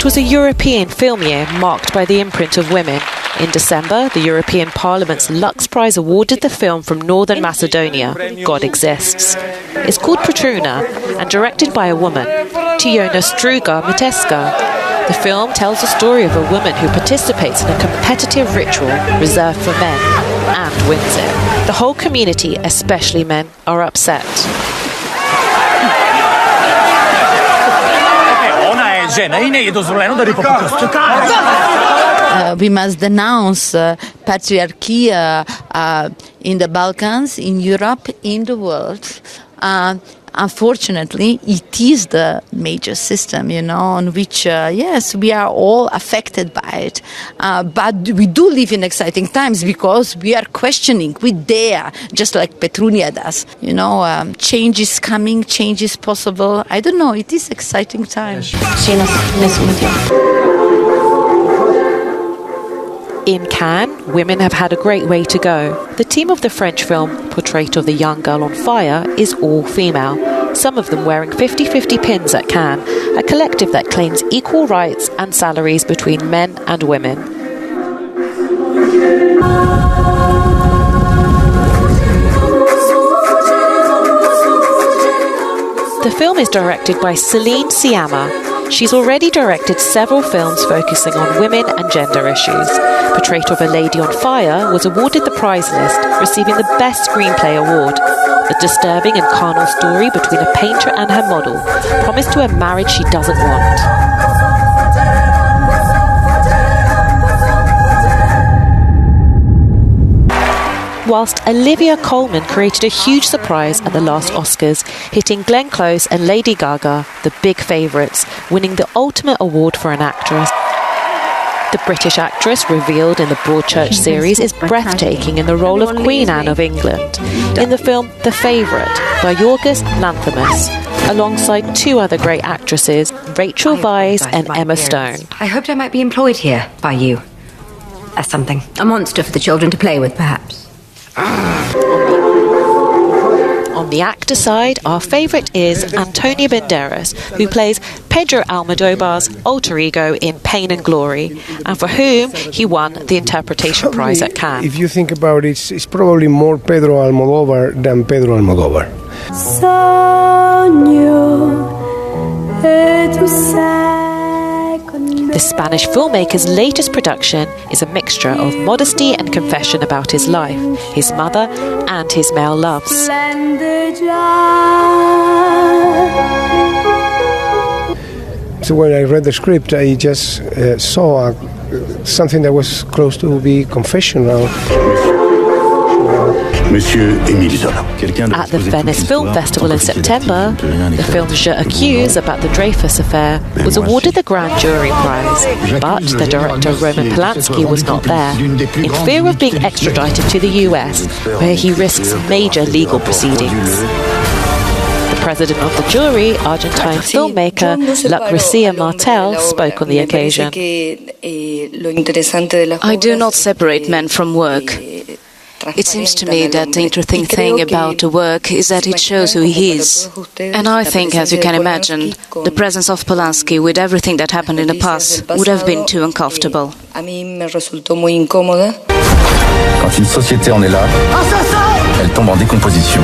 It was a European film year marked by the imprint of women. In December, the European Parliament's Lux Prize awarded the film from Northern Macedonia, God Exists. It's called Petruna and directed by a woman, Tiona Struga Miteska. The film tells the story of a woman who participates in a competitive ritual reserved for men and wins it. The whole community, especially men, are upset. We must denounce patriarchy in the Balkans, in Europe, in the world. Unfortunately, it is the major system, on which, yes, we are all affected by it. But we do live in exciting times because we are questioning, we dare, just like Petrunia does. Change is coming, change is possible. I don't know, it is exciting times. In Cannes, women have had a great way to go. The team of the French film Portrait of the Young Girl on Fire is all female, some of them wearing 50-50 pins at Cannes, a collective that claims equal rights and salaries between men and women. The film is directed by Celine Sciamma. She's already directed several films focusing on women and gender issues. Portrait of a Lady on Fire was awarded the prize list, receiving the Best Screenplay award. The disturbing and carnal story between a painter and her model promised to a marriage she doesn't want. Whilst Olivia Colman created a huge surprise at the last Oscars, hitting Glenn Close and Lady Gaga, the big favourites, winning the ultimate award for an actress. The British actress revealed in the Broadchurch series is breathtaking in the role of Queen Anne of England, in the film The Favourite by Yorgos Lanthimos, alongside two other great actresses, Rachel Weisz and Emma Stone. I hoped I might be employed here by you. As something. A monster for the children to play with, perhaps. On the actor side, our favourite is Antonio Banderas, who plays Pedro Almodovar's alter ego in Pain and Glory, and for whom he won the Interpretation Prize at Cannes. If you think about it, it's probably more Pedro Almodovar than Pedro Almodovar. The Spanish filmmaker's latest production is a mixture of modesty and confession about his life, his mother, and his male loves. So when I read the script, I just saw something that was close to be confessional. At the Venice Film Festival in September, the film Je Accuse about the Dreyfus affair was awarded the Grand Jury Prize, but the director Roman Polanski was not there, in fear of being extradited to the US, where he risks major legal proceedings. The president of the jury, Argentine filmmaker Lucrecia Martel, spoke on the occasion. I do not separate men from work. It seems to me that the interesting thing about the work is that it shows who he is. And I think, as you can imagine, the presence of Polanski with everything that happened in the past would have been too uncomfortable. Quand une société en est là, elle tombe en décomposition.